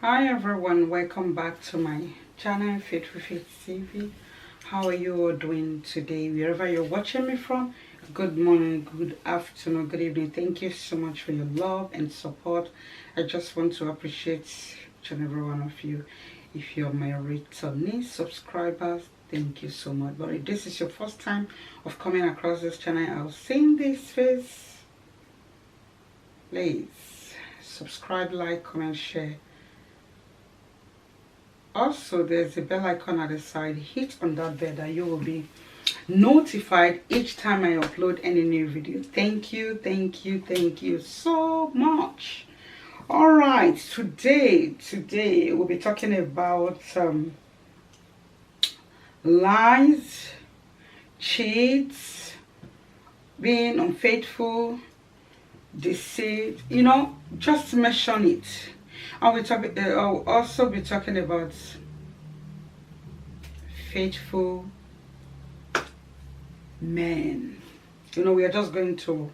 Hi everyone, welcome back to my channel Faith with Faith TV. How are you all doing today? Wherever you're watching me from, good morning, good afternoon, good evening. Thank you so much for your love and support. I just want to appreciate each and every one of you. If you're my returning subscribers, thank you so much. But if this is your first time of coming across this channel, I'll sing this face. Please subscribe, like, comment, share. Also, there's a bell icon at the side. Hit on that bell that you will be notified each time I upload any new video. Thank you, thank you, thank you so much. All right, today we'll be talking about lies, cheats, being unfaithful, deceit. Just mention it. I'll also be talking about faithful men. We are just going to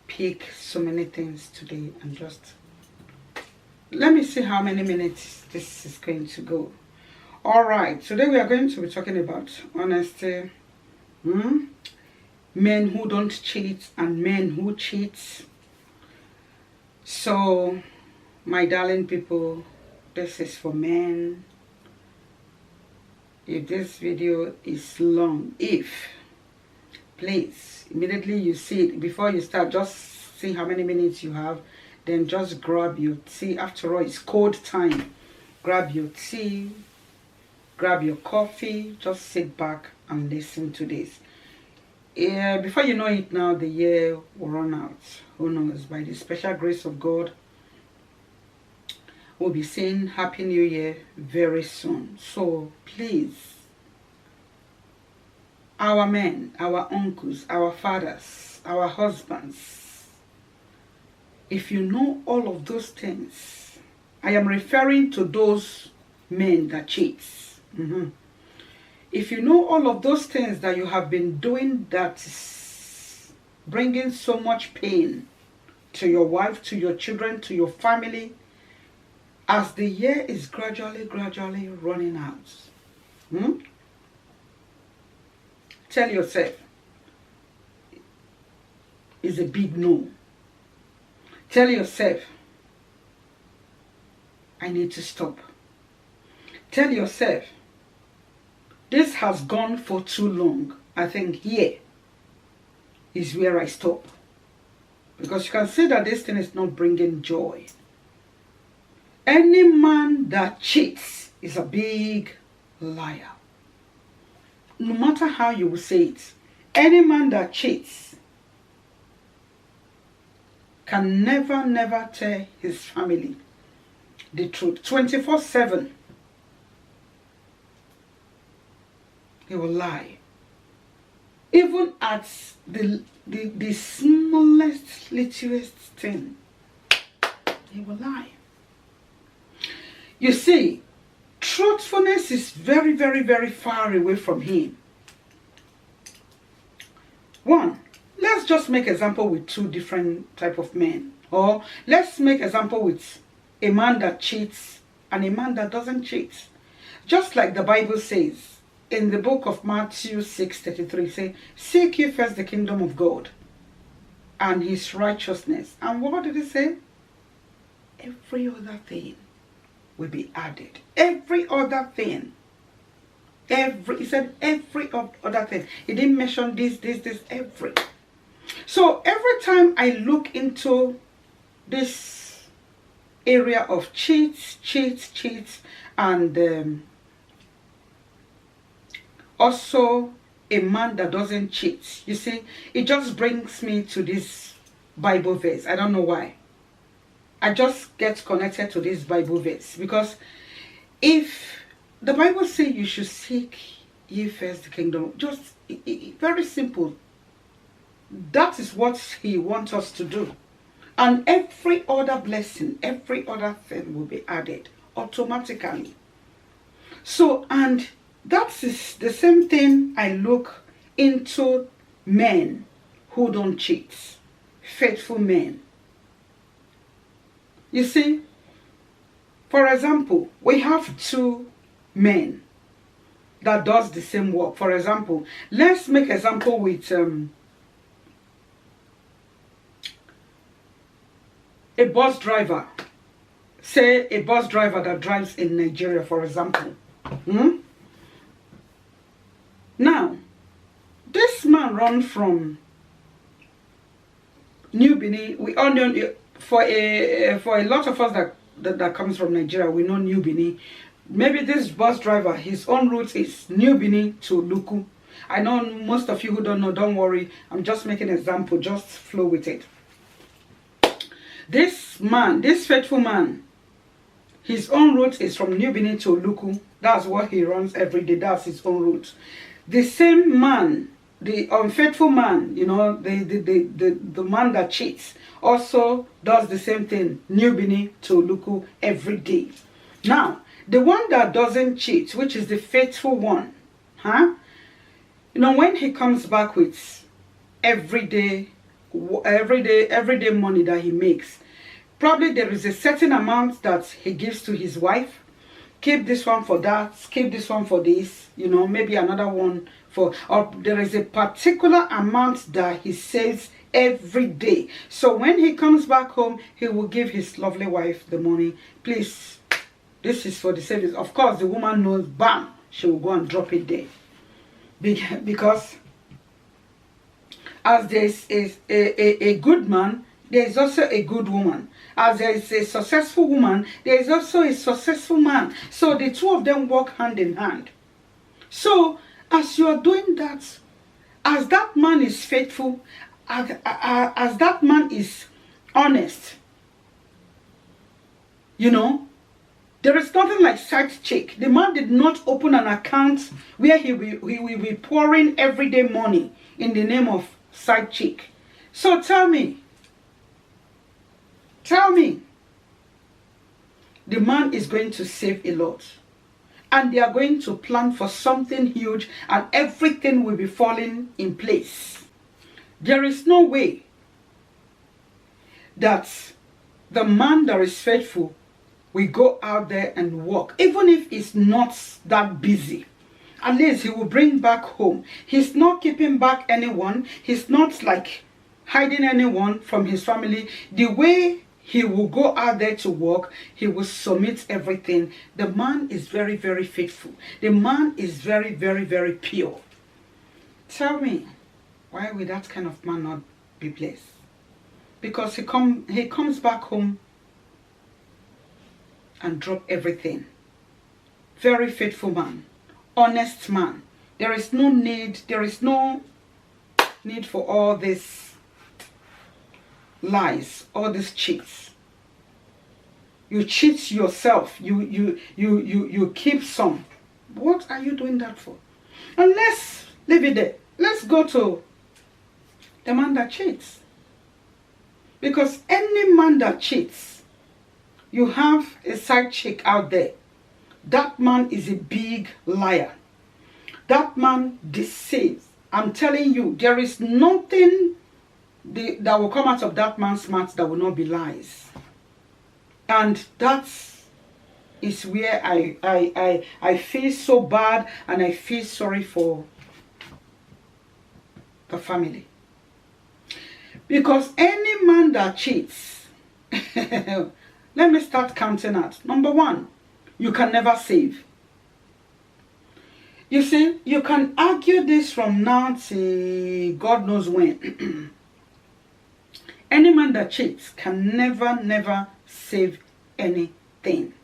pick so many things today and just let me see how many minutes this is going to go. All right, today we are going to be talking about honesty, men who don't cheat and men who cheat. So my darling people, this is for men. If this video is long, please, immediately you see it, before you start, just see how many minutes you have, then just grab your tea. After all, it's cold time. Grab your tea, grab your coffee, just sit back and listen to this. Before you know it now, the year will run out. Who knows? By the special grace of God, we'll be saying Happy New Year very soon. So please, our men, our uncles, our fathers, our husbands, if you know all of those things, I am referring to those men that cheat. If you know all of those things that you have been doing that is bringing so much pain to your wife, to your children, to your family, as the year is gradually running out, tell yourself, it's a big no. Tell yourself, I need to stop. Tell yourself, this has gone for too long. I think here is where I stop. Because you can see that this thing is not bringing joy. Any man that cheats is a big liar. No matter how you will say it, any man that cheats can never tell his family the truth. 24/7, he will lie. Even at the smallest, littlest thing, he will lie. You see, truthfulness is very far away from him. One, let's just make example with two different type of men. Or let's make example with a man that cheats and a man that doesn't cheat. Just like the Bible says in the book of Matthew 6:33, say, seek ye first the kingdom of God and his righteousness. And what did it say? Every other thing will be added. Every other thing. He said every other thing. He didn't mention this, every. So every time I look into this area of cheats, and also a man that doesn't cheat, you see, it just brings me to this Bible verse. I don't know why. I just get connected to this Bible verse, because if the Bible says you should seek ye first the kingdom, just very simple. That is what he wants us to do. And every other blessing, every other thing will be added automatically. So, and that is the same thing I look into men who don't cheat, faithful men. You see, For example, we have two men that does the same work. For example, let's make example with a bus driver. Say a bus driver that drives in Nigeria, for example. Now, this man runs from New Benin. We all know, for a lot of us that comes from Nigeria, we know New Benin. Maybe this bus driver, his own route is New Benin to Luku. I know most of you who don't know, don't worry. I'm just making an example. Just flow with it. This man, this faithful man, his own route is from New Benin to Luku. That's what he runs every day. That's his own route. The same man, the unfaithful man, you know, the man that cheats, also does the same thing, New Benin to Luku every day. Now, the one that doesn't cheat, which is the faithful one, you know, when he comes back with everyday money that he makes, probably there is a certain amount that he gives to his wife. Keep this one for that, keep this one for this, you know, maybe another one for, or there is a particular amount that he saves every day. So when he comes back home, he will give his lovely wife the money. Please, this is for the savings. Of course, the woman knows, bam, she will go and drop it there. Because as there is a good man, there is also a good woman. As there is a successful woman, there is also a successful man. So the two of them work hand in hand. So as you are doing that, as that man is faithful, as that man is honest, you know, there is nothing like side check. The man did not open an account where he will be pouring everyday money in the name of side check. So tell me, the man is going to save a lot. And they are going to plan for something huge, and everything will be falling in place. There is no way that the man that is faithful will go out there and work, even if it's not that busy. At least he will bring back home. He's not keeping back anyone. He's not like hiding anyone from his family. The way he will go out there to work, he will submit everything. The man is very, very faithful. The man is very, very, very pure. Tell me, why will that kind of man not be blessed? Because he comes back home and drop everything. Very faithful man, honest man. There is no need for all this lies, all these cheats. You cheat yourself. You keep some. What are you doing that for? And let's leave it there. Let's go to the man that cheats. Because any man that cheats, you have a side chick out there. That man is a big liar. That man deceives. I'm telling you, there is nothing that will come out of that man's mouth that will not be lies. And that is where I feel so bad, and I feel sorry for the family. Because any man that cheats, let me start counting out. Number one, you can never save. You see, you can argue this from now to God knows when. Any man that cheats can never save anything.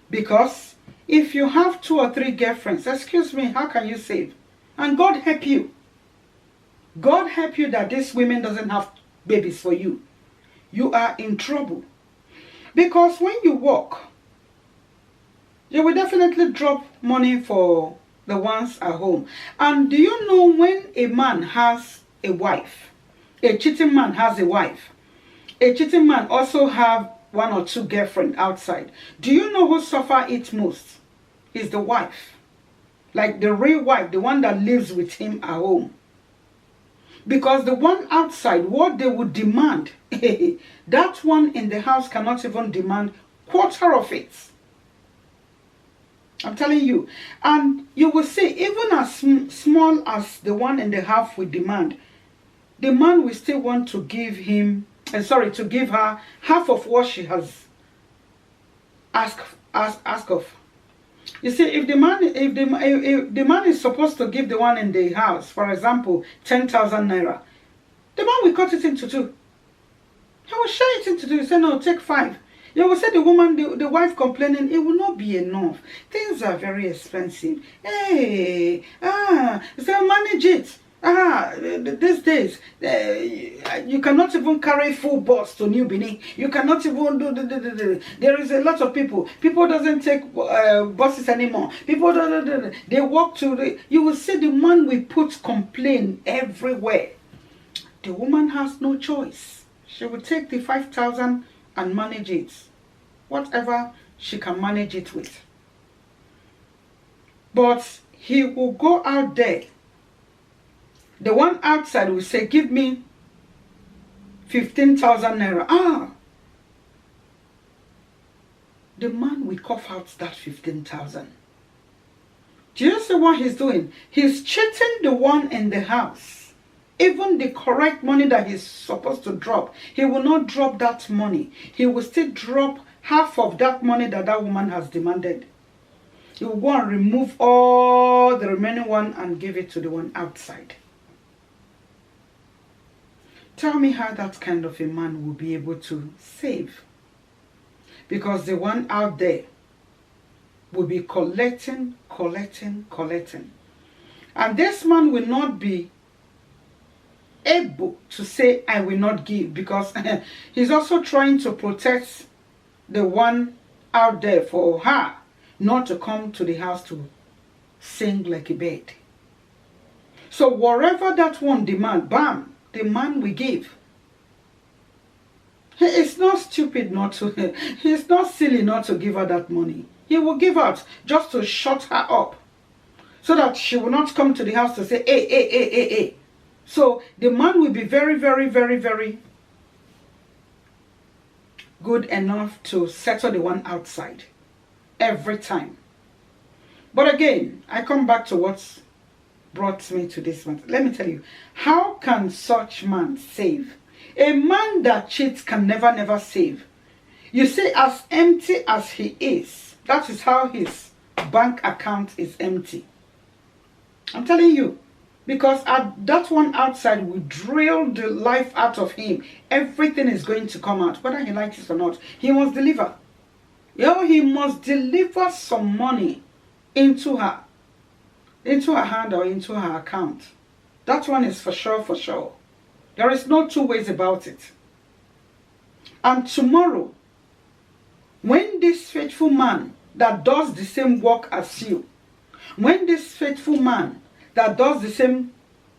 Because if you have 2 or 3 girlfriends, excuse me, how can you save? And God help you. God help you that this women doesn't have babies for you. You are in trouble. Because when you work, you will definitely drop money for the ones at home. And do you know when a man has a wife, a cheating man has a wife, a cheating man also have 1 or 2 girlfriends outside. Do you know who suffer it most? Is the wife. Like the real wife, the one that lives with him at home. Because the one outside, what they would demand, that one in the house cannot even demand quarter of it. I'm telling you. And you will see, even as small as the one and a half we demand, the man will still want to give him, to give her half of what she has asked of. You see, if the man is supposed to give the one in the house, for example, 10,000 naira, the man will cut it into two. He will share it into two. He say, no, take 5. You will say the woman, the wife complaining, it will not be enough. Things are very expensive. Hey, so manage it. These days, you cannot even carry full bus to New Benin. You cannot even do. There is a lot of people. People doesn't take buses anymore. People they walk to the. You will see the man will put complaint everywhere. The woman has no choice. She will take the 5,000 and manage it, whatever she can manage it with. But he will go out there. The one outside will say, give me 15,000 naira. The man will cough out that 15,000. Do you see what he's doing? He's cheating the one in the house. Even the correct money that he's supposed to drop, he will not drop that money. He will still drop half of that money that that woman has demanded. He will go and remove all the remaining one and give it to the one outside. Tell me how that kind of a man will be able to save. Because the one out there will be collecting. And this man will not be able to say, I will not give, because he's also trying to protect the one out there for her not to come to the house to sing like a bird. So whatever that one demand, bam, the man will give. He is not stupid not to, he's not silly not to give her that money. He will give out just to shut her up, so that she will not come to the house to say, hey. So the man will be very good enough to settle the one outside every time. But again, I come back to what's brought me to this one. Let me tell you, how can such man save? A man that cheats can never save. You see, as empty as he is, that is how his bank account is empty. I'm telling you. Because that one outside will drill the life out of him. Everything is going to come out, whether he likes it or not. He must deliver. He must deliver some money into her hand or into her account. That one is for sure. There is no two ways about it. And tomorrow, when this faithful man that does the same work as you, when this faithful man that does the same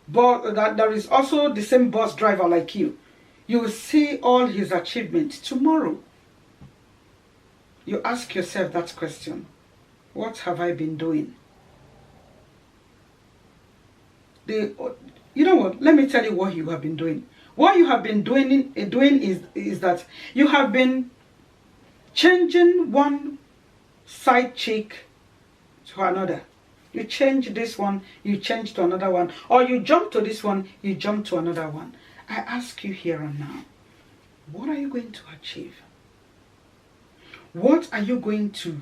bus, that there is also the same bus driver like you will see all his achievements tomorrow. You ask yourself that question: what have I been doing? You know what? Let me tell you what you have been doing. What you have been doing is that you have been changing one side chick to another. You change this one, you change to another one. Or you jump to this one, you jump to another one. I ask you here and now, what are you going to achieve? What are you going to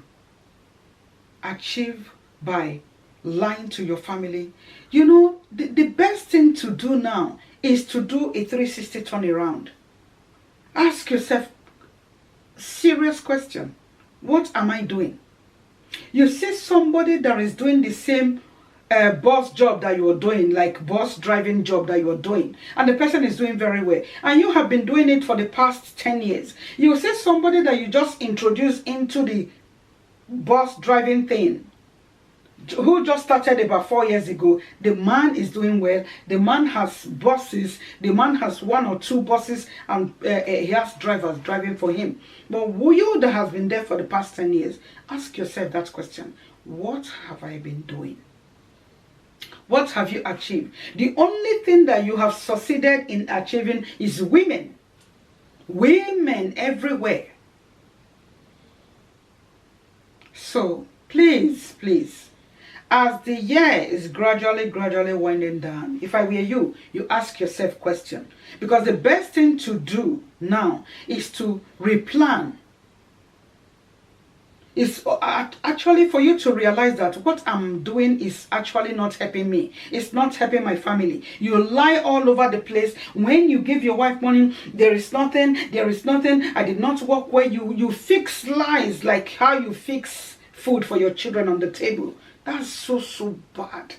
achieve by lying to your family? You know, the best thing to do now is to do a 360 turnaround. Ask yourself serious question. What am I doing? You see somebody that is doing the same bus job that you are doing, like bus driving job that you are doing, and the person is doing very well, and you have been doing it for the past 10 years. You see somebody that you just introduced into the bus driving thing, who just started about 4 years ago. The man is doing well. The man has buses. The man has 1 or 2 buses, and he has drivers driving for him. But you that has been there for the past 10 years, ask yourself that question. What have I been doing? What have you achieved? The only thing that you have succeeded in achieving is women. Women everywhere. So please, please, as the year is gradually winding down, if I were you, you ask yourself question. Because the best thing to do now is to replan. It's actually for you to realize that what I'm doing is actually not helping me. It's not helping my family. You lie all over the place. When you give your wife money, there is nothing, I did not work well. You fix lies like how you fix food for your children on the table. That's so bad.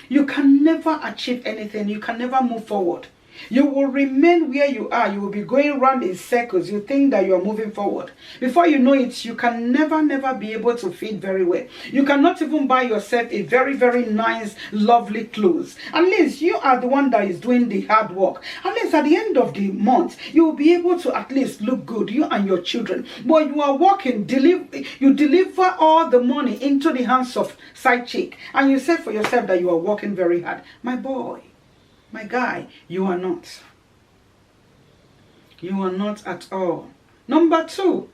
You can never achieve anything. You can never move forward. You will remain where you are. You will be going around in circles. You think that you are moving forward. Before you know it, you can never be able to feed very well. You cannot even buy yourself a very nice, lovely clothes. At least you are the one that is doing the hard work. At least at the end of the month, you will be able to at least look good, you and your children. But you are working, you deliver all the money into the hands of side chick. And you say for yourself that you are working very hard. My boy, my guy, you are not. You are not at all. Number 2,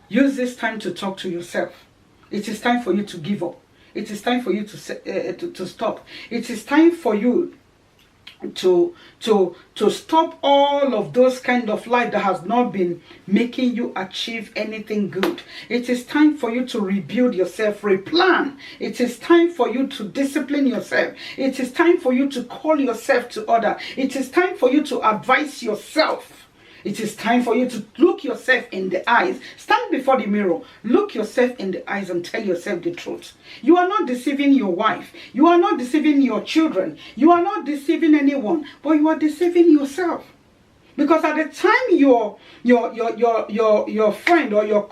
use this time to talk to yourself. It is time for you to give up. It is time for you to stop. It is time for you to stop all of those kind of life that has not been making you achieve anything good. It is time for you to rebuild yourself, replan. It is time for you to discipline yourself. It is time for you to call yourself to order. It is time for you to advise yourself. It is time for you to look yourself in the eyes. Stand before the mirror. Look yourself in the eyes and tell yourself the truth. You are not deceiving your wife. You are not deceiving your children. You are not deceiving anyone. But you are deceiving yourself. Because at the time your friend or your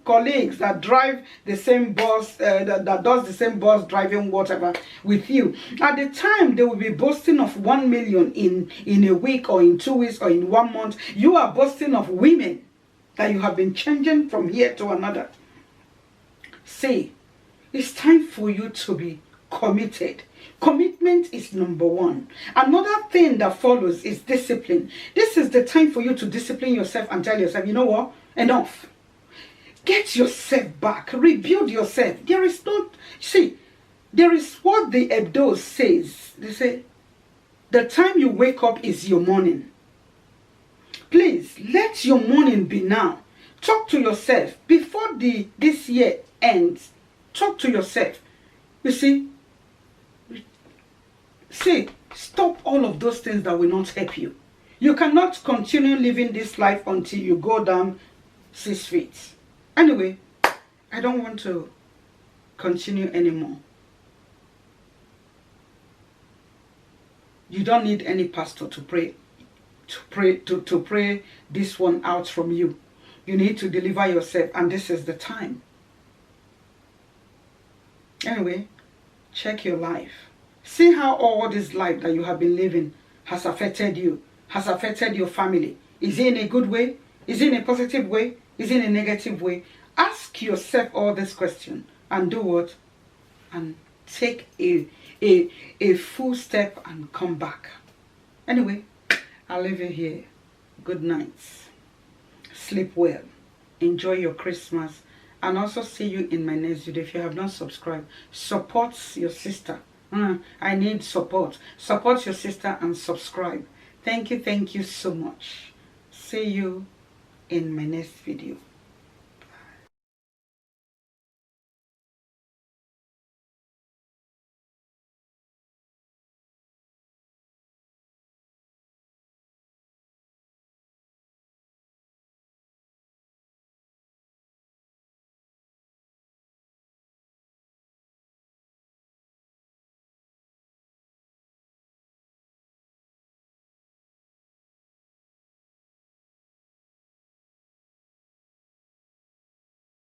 colleagues that drive the same bus, that does the same bus driving whatever with you, at the time they will be boasting of 1 million in a week or in 2 weeks or in 1 month. You are boasting of women that you have been changing from here to another. Say, it's time for you to be committed. Commitment is number 1. Another thing that follows is discipline. This is the time for you to discipline yourself and tell yourself, you know what? Enough. Get yourself back. Rebuild yourself. There is what the Hebdo says. They say, the time you wake up is your morning. Please, let your morning be now. Talk to yourself. Before this year ends, talk to yourself. You see, stop all of those things that will not help you. You cannot continue living this life until you go down 6 feet. Anyway, I don't want to continue anymore. You don't need any pastor to pray this one out from you. You need to deliver yourself, and this is the time. Anyway, check your life. See how all this life that you have been living has affected you, has affected your family. Is it in a good way? Is it in a positive way? Is it in a negative way? Ask yourself all these questions and do what? And take a full step and come back. Anyway, I'll leave you here. Good night. Sleep well. Enjoy your Christmas. And also see you in my next video. If you have not subscribed, support your sister. I need support. Support your sister and subscribe. Thank you so much. See you in my next video.